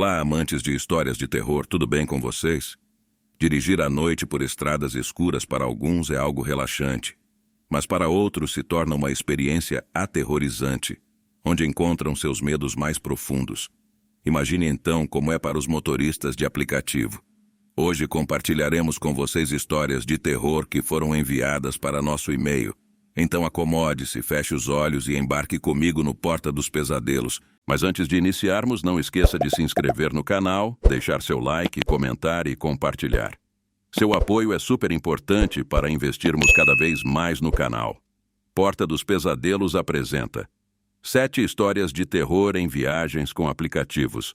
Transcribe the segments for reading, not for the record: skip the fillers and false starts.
Olá, amantes de histórias de terror, tudo bem com vocês? Dirigir à noite por estradas escuras para alguns é algo relaxante, mas para outros se torna uma experiência aterrorizante, onde encontram seus medos mais profundos. Imagine então como é para os motoristas de aplicativo. Hoje compartilharemos com vocês histórias de terror que foram enviadas para nosso e-mail. Então acomode-se, feche os olhos e embarque comigo no Porta dos Pesadelos. Mas antes de iniciarmos, não esqueça de se inscrever no canal, deixar seu like, comentar e compartilhar. Seu apoio é super importante para investirmos cada vez mais no canal. Porta dos Pesadelos apresenta 7 histórias de terror em viagens com aplicativos.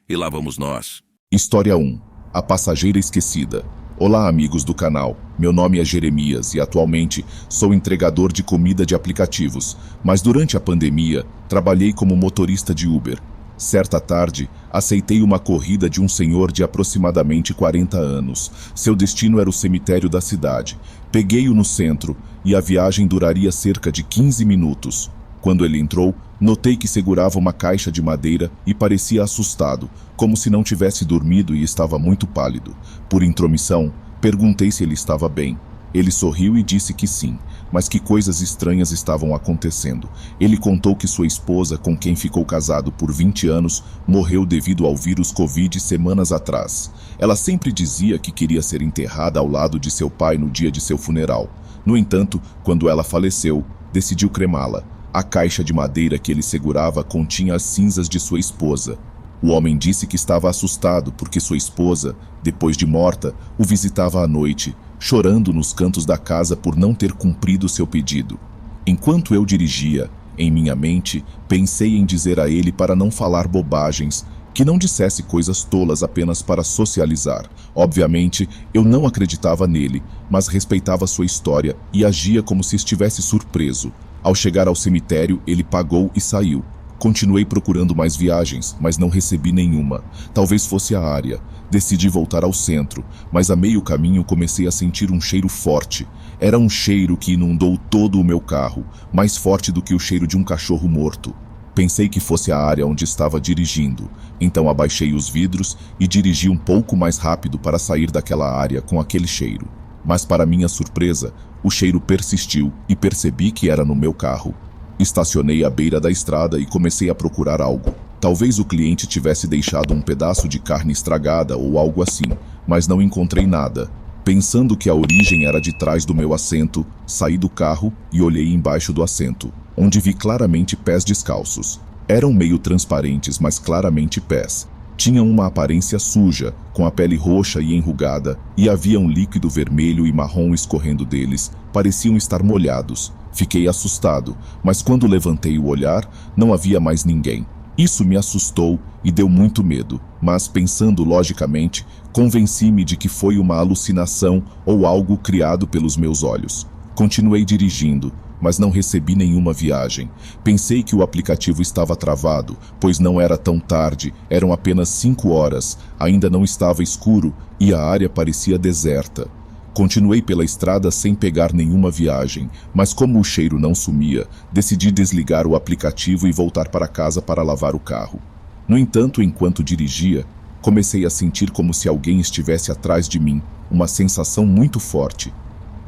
E lá vamos nós. História 1. A Passageira Esquecida. Olá, amigos do canal. Meu nome é Jeremias e atualmente sou entregador de comida de aplicativos, mas durante a pandemia trabalhei como motorista de Uber. Certa tarde, aceitei uma corrida de um senhor de aproximadamente 40 anos. Seu destino era o cemitério da cidade. Peguei-o no centro e a viagem duraria cerca de 15 minutos. Quando ele entrou, notei que segurava uma caixa de madeira e parecia assustado, como se não tivesse dormido e estava muito pálido. Por intromissão, perguntei se ele estava bem. Ele sorriu e disse que sim, mas que coisas estranhas estavam acontecendo. Ele contou que sua esposa, com quem ficou casado por 20 anos, morreu devido ao vírus Covid semanas atrás. Ela sempre dizia que queria ser enterrada ao lado de seu pai no dia de seu funeral. No entanto, quando ela faleceu, decidiu cremá-la. A caixa de madeira que ele segurava continha as cinzas de sua esposa. O homem disse que estava assustado porque sua esposa, depois de morta, o visitava à noite, chorando nos cantos da casa por não ter cumprido seu pedido. Enquanto eu dirigia, em minha mente, pensei em dizer a ele para não falar bobagens, que não dissesse coisas tolas apenas para socializar. Obviamente, eu não acreditava nele, mas respeitava sua história e agia como se estivesse surpreso. Ao chegar ao cemitério, ele pagou e saiu. Continuei procurando mais viagens, mas não recebi nenhuma. Talvez fosse a área. Decidi voltar ao centro, mas a meio caminho comecei a sentir um cheiro forte. Era um cheiro que inundou todo o meu carro, mais forte do que o cheiro de um cachorro morto. Pensei que fosse a área onde estava dirigindo, então abaixei os vidros e dirigi um pouco mais rápido para sair daquela área com aquele cheiro. Mas para minha surpresa, o cheiro persistiu e percebi que era no meu carro. Estacionei à beira da estrada e comecei a procurar algo. Talvez o cliente tivesse deixado um pedaço de carne estragada ou algo assim, mas não encontrei nada. Pensando que a origem era de trás do meu assento, saí do carro e olhei embaixo do assento, onde vi claramente pés descalços. Eram meio transparentes, mas claramente pés. Tinham uma aparência suja, com a pele roxa e enrugada, e havia um líquido vermelho e marrom escorrendo deles. Pareciam estar molhados. Fiquei assustado, mas quando levantei o olhar, não havia mais ninguém. Isso me assustou e deu muito medo, mas pensando logicamente, convenci-me de que foi uma alucinação ou algo criado pelos meus olhos. Continuei dirigindo, mas não recebi nenhuma viagem. Pensei que o aplicativo estava travado, pois não era tão tarde, eram apenas 5 horas, ainda não estava escuro e a área parecia deserta. Continuei pela estrada sem pegar nenhuma viagem, mas como o cheiro não sumia, decidi desligar o aplicativo e voltar para casa para lavar o carro. No entanto, enquanto dirigia, comecei a sentir como se alguém estivesse atrás de mim, uma sensação muito forte.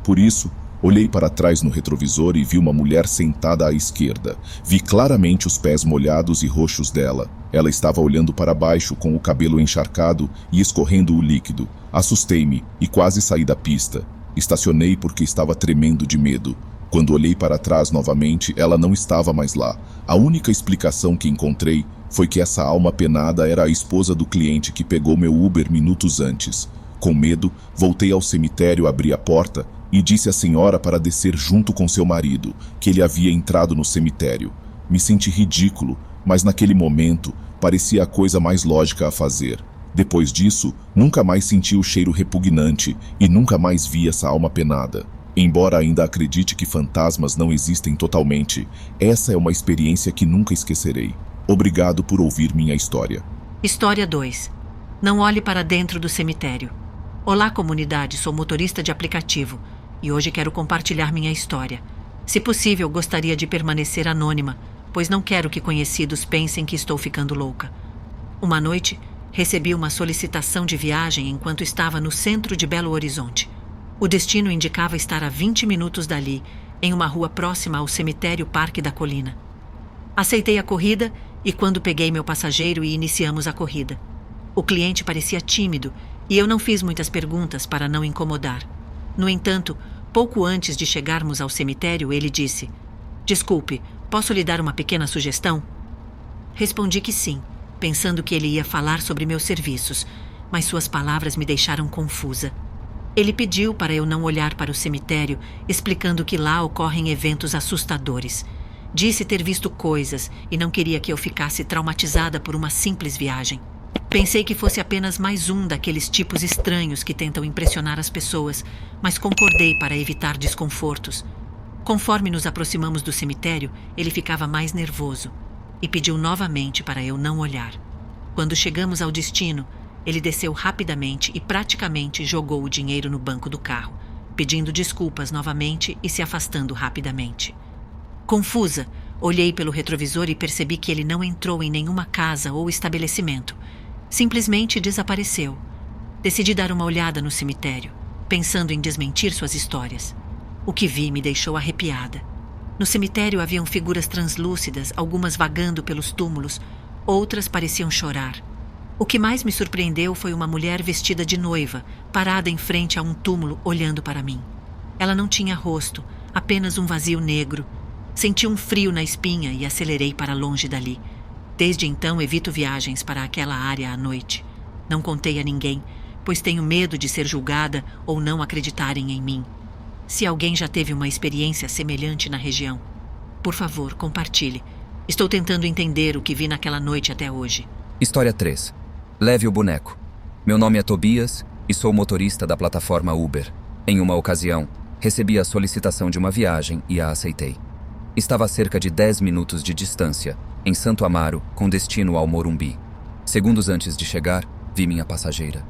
Por isso, olhei para trás no retrovisor e vi uma mulher sentada à esquerda. Vi claramente os pés molhados e roxos dela. Ela estava olhando para baixo com o cabelo encharcado e escorrendo o líquido. Assustei-me e quase saí da pista. Estacionei porque estava tremendo de medo. Quando olhei para trás novamente, ela não estava mais lá. A única explicação que encontrei foi que essa alma penada era a esposa do cliente que pegou meu Uber minutos antes. Com medo, voltei ao cemitério, abri a porta e disse à senhora para descer junto com seu marido, que ele havia entrado no cemitério. Me senti ridículo, mas naquele momento parecia a coisa mais lógica a fazer. Depois disso, nunca mais senti o cheiro repugnante e nunca mais vi essa alma penada. Embora ainda acredite que fantasmas não existem totalmente, essa é uma experiência que nunca esquecerei. Obrigado por ouvir minha história. História 2. Não olhe para dentro do cemitério. Olá, comunidade, sou motorista de aplicativo e hoje quero compartilhar minha história. Se possível, gostaria de permanecer anônima, pois não quero que conhecidos pensem que estou ficando louca. Uma noite, recebi uma solicitação de viagem enquanto estava no centro de Belo Horizonte. O destino indicava estar a 20 minutos dali, em uma rua próxima ao cemitério Parque da Colina. Aceitei a corrida e quando peguei meu passageiro e iniciamos a corrida. O cliente parecia tímido e eu não fiz muitas perguntas para não incomodar. No entanto, pouco antes de chegarmos ao cemitério, ele disse: "Desculpe, posso lhe dar uma pequena sugestão?" Respondi que sim, pensando que ele ia falar sobre meus serviços, mas suas palavras me deixaram confusa. Ele pediu para eu não olhar para o cemitério, explicando que lá ocorrem eventos assustadores. Disse ter visto coisas e não queria que eu ficasse traumatizada por uma simples viagem. Pensei que fosse apenas mais um daqueles tipos estranhos que tentam impressionar as pessoas, mas concordei para evitar desconfortos. Conforme nos aproximamos do cemitério, ele ficava mais nervoso e pediu novamente para eu não olhar. Quando chegamos ao destino, ele desceu rapidamente e praticamente jogou o dinheiro no banco do carro, pedindo desculpas novamente e se afastando rapidamente. Confusa, olhei pelo retrovisor e percebi que ele não entrou em nenhuma casa ou estabelecimento. Simplesmente desapareceu. Decidi dar uma olhada no cemitério, pensando em desmentir suas histórias. O que vi me deixou arrepiada. No cemitério haviam figuras translúcidas, algumas vagando pelos túmulos, outras pareciam chorar. O que mais me surpreendeu foi uma mulher vestida de noiva, parada em frente a um túmulo olhando para mim. Ela não tinha rosto, apenas um vazio negro. Senti um frio na espinha e acelerei para longe dali. Desde então evito viagens para aquela área à noite. Não contei a ninguém, pois tenho medo de ser julgada ou não acreditarem em mim. Se alguém já teve uma experiência semelhante na região, por favor, compartilhe. Estou tentando entender o que vi naquela noite até hoje. História 3. Leve o boneco. Meu nome é Tobias e sou motorista da plataforma Uber. Em uma ocasião, recebi a solicitação de uma viagem e a aceitei. Estava a cerca de 10 minutos de distância, em Santo Amaro, com destino ao Morumbi. Segundos antes de chegar, vi minha passageira.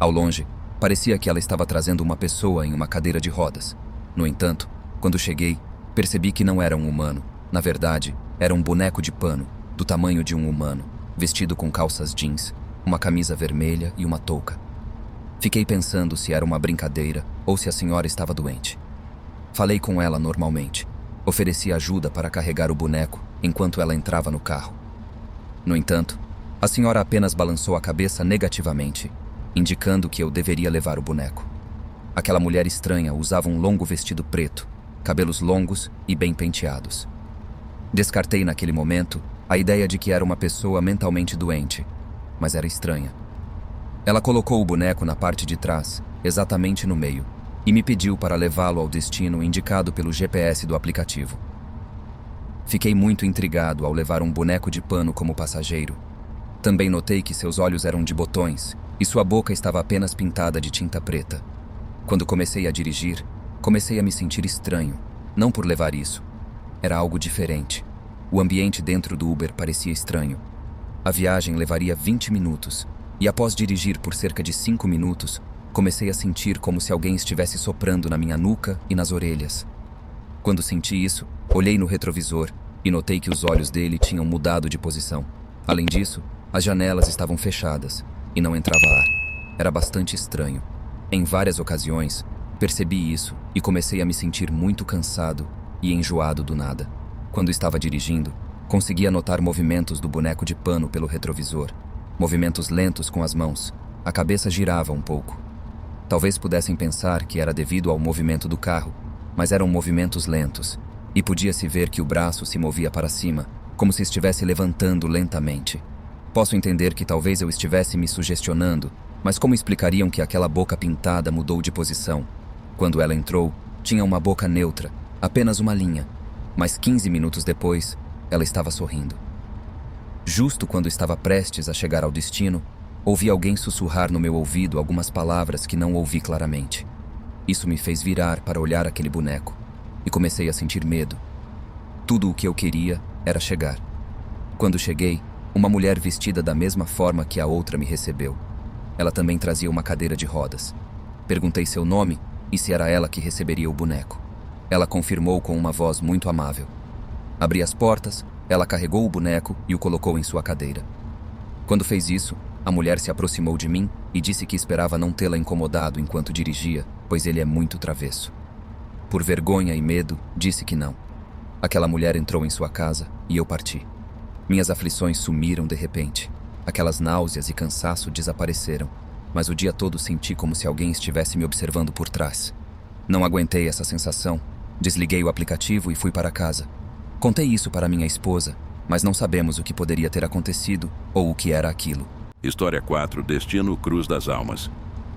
Ao longe, parecia que ela estava trazendo uma pessoa em uma cadeira de rodas. No entanto, quando cheguei, percebi que não era um humano. Na verdade, era um boneco de pano, do tamanho de um humano, vestido com calças jeans, uma camisa vermelha e uma touca. Fiquei pensando se era uma brincadeira ou se a senhora estava doente. Falei com ela normalmente. Ofereci ajuda para carregar o boneco enquanto ela entrava no carro. No entanto, a senhora apenas balançou a cabeça negativamente, indicando que eu deveria levar o boneco. Aquela mulher estranha usava um longo vestido preto, cabelos longos e bem penteados. Descartei naquele momento a ideia de que era uma pessoa mentalmente doente, mas era estranha. Ela colocou o boneco na parte de trás, exatamente no meio, e me pediu para levá-lo ao destino indicado pelo GPS do aplicativo. Fiquei muito intrigado ao levar um boneco de pano como passageiro. Também notei que seus olhos eram de botões e sua boca estava apenas pintada de tinta preta. Quando comecei a dirigir, comecei a me sentir estranho, não por levar isso. Era algo diferente. O ambiente dentro do Uber parecia estranho. A viagem levaria 20 minutos, e após dirigir por cerca de 5 minutos, comecei a sentir como se alguém estivesse soprando na minha nuca e nas orelhas. Quando senti isso, olhei no retrovisor e notei que os olhos dele tinham mudado de posição. Além disso, as janelas estavam fechadas e não entrava ar. Era bastante estranho. Em várias ocasiões, percebi isso e comecei a me sentir muito cansado e enjoado do nada. Quando estava dirigindo, conseguia notar movimentos do boneco de pano pelo retrovisor. Movimentos lentos com as mãos. A cabeça girava um pouco. Talvez pudessem pensar que era devido ao movimento do carro, mas eram movimentos lentos, e podia-se ver que o braço se movia para cima, como se estivesse levantando lentamente. Posso entender que talvez eu estivesse me sugestionando, mas como explicariam que aquela boca pintada mudou de posição? Quando ela entrou, tinha uma boca neutra, apenas uma linha, mas 15 minutos depois, ela estava sorrindo. Justo quando estava prestes a chegar ao destino, ouvi alguém sussurrar no meu ouvido algumas palavras que não ouvi claramente. Isso me fez virar para olhar aquele boneco e comecei a sentir medo. Tudo o que eu queria era chegar. Quando cheguei, uma mulher vestida da mesma forma que a outra me recebeu. Ela também trazia uma cadeira de rodas. Perguntei seu nome e se era ela que receberia o boneco. Ela confirmou com uma voz muito amável. Abri as portas, ela carregou o boneco e o colocou em sua cadeira. Quando fez isso, a mulher se aproximou de mim e disse que esperava não tê-la incomodado enquanto dirigia, pois ele é muito travesso. Por vergonha e medo, disse que não. Aquela mulher entrou em sua casa e eu parti. Minhas aflições sumiram de repente. Aquelas náuseas e cansaço desapareceram, mas o dia todo senti como se alguém estivesse me observando por trás. Não aguentei essa sensação, desliguei o aplicativo e fui para casa. Contei isso para minha esposa, mas não sabemos o que poderia ter acontecido ou o que era aquilo. História 4, Destino Cruz das Almas.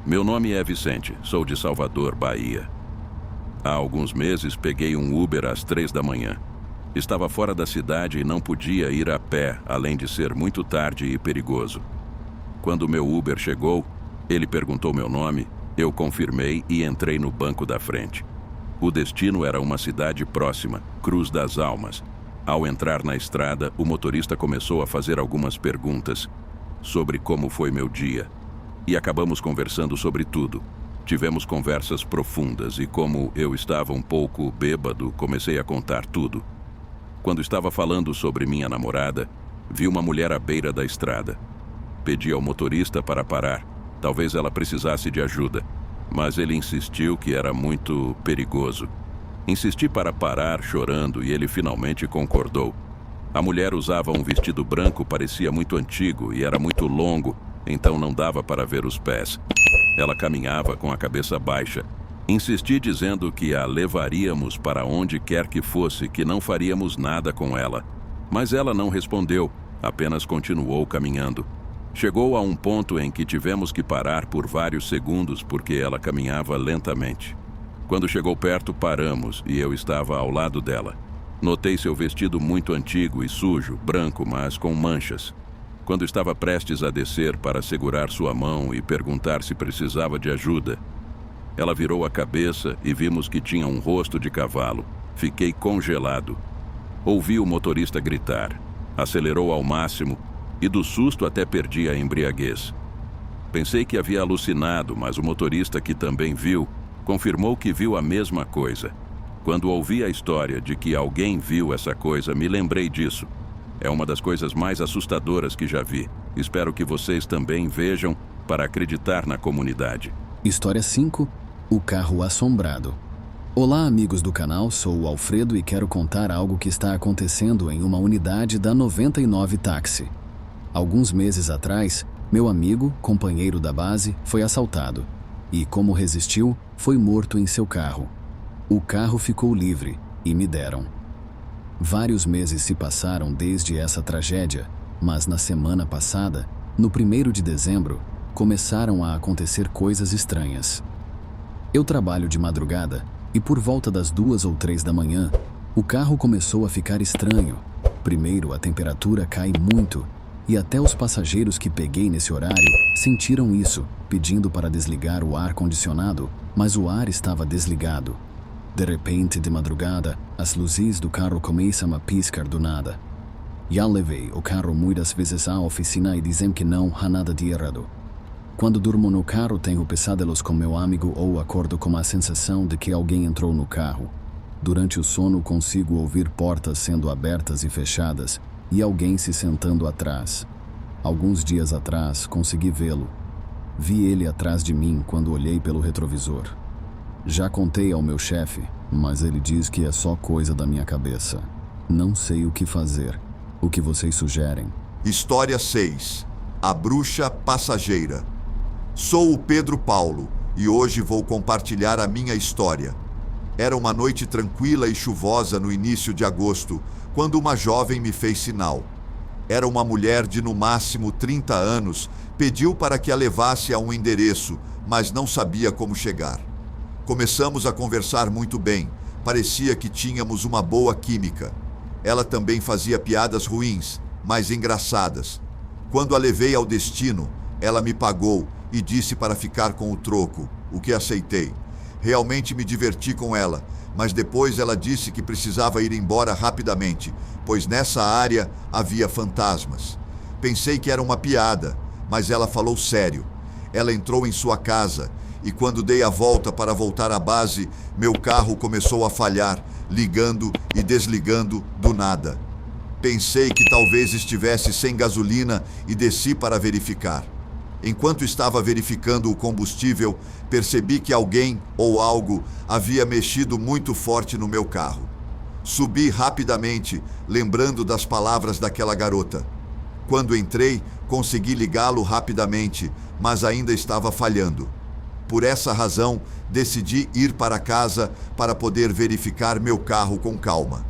Meu nome é Vicente, sou de Salvador, Bahia. Há alguns meses peguei um Uber às 3 da manhã. Estava fora da cidade e não podia ir a pé, além de ser muito tarde e perigoso. Quando meu Uber chegou, ele perguntou meu nome, eu confirmei e entrei no banco da frente. O destino era uma cidade próxima, Cruz das Almas. Ao entrar na estrada, o motorista começou a fazer algumas perguntas sobre como foi meu dia. E acabamos conversando sobre tudo. Tivemos conversas profundas e como eu estava um pouco bêbado, comecei a contar tudo. Quando estava falando sobre minha namorada, vi uma mulher à beira da estrada. Pedi ao motorista para parar. Talvez ela precisasse de ajuda, mas ele insistiu que era muito perigoso. Insisti para parar chorando e ele finalmente concordou. A mulher usava um vestido branco, parecia muito antigo e era muito longo, então não dava para ver os pés. Ela caminhava com a cabeça baixa. Insisti dizendo que a levaríamos para onde quer que fosse, que não faríamos nada com ela. Mas ela não respondeu, apenas continuou caminhando. Chegou a um ponto em que tivemos que parar por vários segundos porque ela caminhava lentamente. Quando chegou perto, paramos e eu estava ao lado dela. Notei seu vestido muito antigo e sujo, branco, mas com manchas. Quando estava prestes a descer para segurar sua mão e perguntar se precisava de ajuda, ela virou a cabeça e vimos que tinha um rosto de cavalo. Fiquei congelado. Ouvi o motorista gritar. Acelerou ao máximo e do susto até perdi a embriaguez. Pensei que havia alucinado, mas o motorista, que também viu, confirmou que viu a mesma coisa. Quando ouvi a história de que alguém viu essa coisa, me lembrei disso. É uma das coisas mais assustadoras que já vi. Espero que vocês também vejam para acreditar na comunidade. História 5. O carro assombrado. Olá, amigos do canal, sou o Alfredo e quero contar algo que está acontecendo em uma unidade da 99 Táxi. Alguns meses atrás, meu amigo, companheiro da base, foi assaltado. E, como resistiu, foi morto em seu carro. O carro ficou livre e me deram. Vários meses se passaram desde essa tragédia, mas na semana passada, no 1º de dezembro, começaram a acontecer coisas estranhas. Eu trabalho de madrugada e por volta das 2 ou 3 da manhã, o carro começou a ficar estranho. Primeiro, a temperatura cai muito e até os passageiros que peguei nesse horário sentiram isso, pedindo para desligar o ar-condicionado, mas o ar estava desligado. De repente, de madrugada, as luzes do carro começam a piscar do nada. Já levei o carro muitas vezes à oficina e dizem que não há nada de errado. Quando durmo no carro, tenho pesadelos com meu amigo ou acordo com a sensação de que alguém entrou no carro. Durante o sono, consigo ouvir portas sendo abertas e fechadas e alguém se sentando atrás. Alguns dias atrás, consegui vê-lo. Vi ele atrás de mim quando olhei pelo retrovisor. Já contei ao meu chefe, mas ele diz que é só coisa da minha cabeça. Não sei o que fazer. O que vocês sugerem? História 6. A Bruxa Passageira. Sou o Pedro Paulo e hoje vou compartilhar a minha história. Era uma noite tranquila e chuvosa no início de agosto, quando uma jovem me fez sinal. Era uma mulher de no máximo 30 anos, pediu para que a levasse a um endereço, mas não sabia como chegar. Começamos a conversar muito bem, parecia que tínhamos uma boa química. Ela também fazia piadas ruins, mas engraçadas. Quando a levei ao destino, ela me pagou e disse para ficar com o troco, o que aceitei. Realmente me diverti com ela, mas depois ela disse que precisava ir embora rapidamente, pois nessa área havia fantasmas. Pensei que era uma piada, mas ela falou sério. Ela entrou em sua casa e quando dei a volta para voltar à base, meu carro começou a falhar, ligando e desligando do nada. Pensei que talvez estivesse sem gasolina e desci para verificar. Enquanto estava verificando o combustível, percebi que alguém ou algo havia mexido muito forte no meu carro. Subi rapidamente, lembrando das palavras daquela garota. Quando entrei, consegui ligá-lo rapidamente, mas ainda estava falhando. Por essa razão, decidi ir para casa para poder verificar meu carro com calma.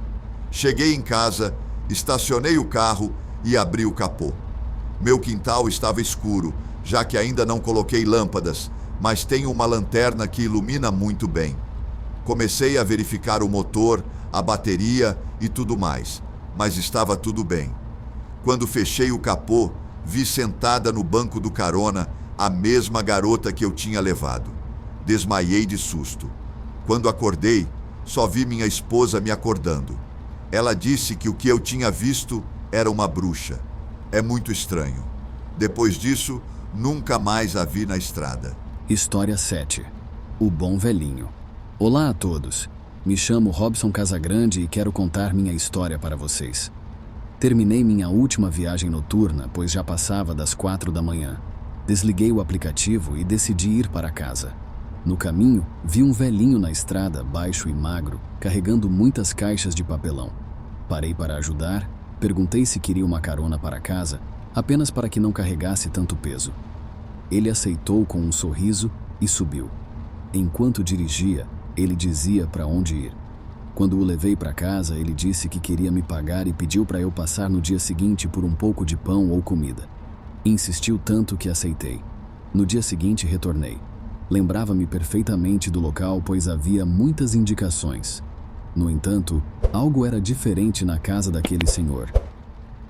Cheguei em casa, estacionei o carro e abri o capô. Meu quintal estava escuro, já que ainda não coloquei lâmpadas, mas tenho uma lanterna que ilumina muito bem. Comecei a verificar o motor, a bateria e tudo mais, mas estava tudo bem. Quando fechei o capô, vi sentada no banco do carona a mesma garota que eu tinha levado. Desmaiei de susto. Quando acordei, só vi minha esposa me acordando. Ela disse que o que eu tinha visto era uma bruxa. É muito estranho. Depois disso, nunca mais a vi na estrada. História 7. O Bom Velhinho. Olá a todos. Me chamo Robson Casagrande e quero contar minha história para vocês. Terminei minha última viagem noturna, pois já passava das 4 da manhã. Desliguei o aplicativo e decidi ir para casa. No caminho, vi um velhinho na estrada, baixo e magro, carregando muitas caixas de papelão. Parei para ajudar, perguntei se queria uma carona para casa, apenas para que não carregasse tanto peso. Ele aceitou com um sorriso e subiu. Enquanto dirigia, ele dizia para onde ir. Quando o levei para casa, ele disse que queria me pagar e pediu para eu passar no dia seguinte por um pouco de pão ou comida. Insistiu tanto que aceitei. No dia seguinte, retornei. Lembrava-me perfeitamente do local, pois havia muitas indicações. No entanto, algo era diferente na casa daquele senhor.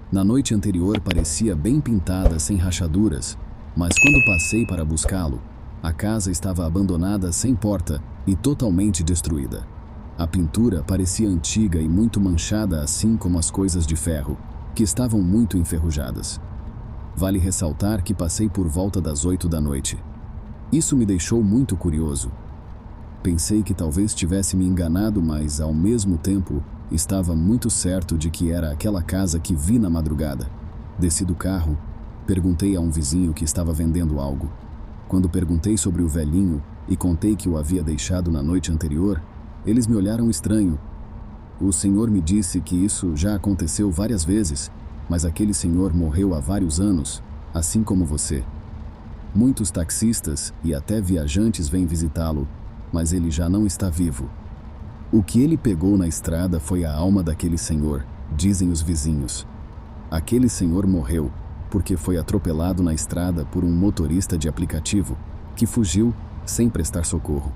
Na noite anterior parecia bem pintada, sem rachaduras, mas quando passei para buscá-lo, a casa estava abandonada, sem porta e totalmente destruída. A pintura parecia antiga e muito manchada, assim como as coisas de ferro, que estavam muito enferrujadas. Vale ressaltar que passei por volta das 8 da noite. Isso me deixou muito curioso. Pensei que talvez tivesse me enganado, mas, ao mesmo tempo, estava muito certo de que era aquela casa que vi na madrugada. Desci do carro, perguntei a um vizinho que estava vendendo algo. Quando perguntei sobre o velhinho e contei que o havia deixado na noite anterior, eles me olharam estranho. O senhor me disse que isso já aconteceu várias vezes, mas aquele senhor morreu há vários anos, assim como você. Muitos taxistas e até viajantes vêm visitá-lo, mas ele já não está vivo. O que ele pegou na estrada foi a alma daquele senhor, dizem os vizinhos. Aquele senhor morreu porque foi atropelado na estrada por um motorista de aplicativo que fugiu sem prestar socorro.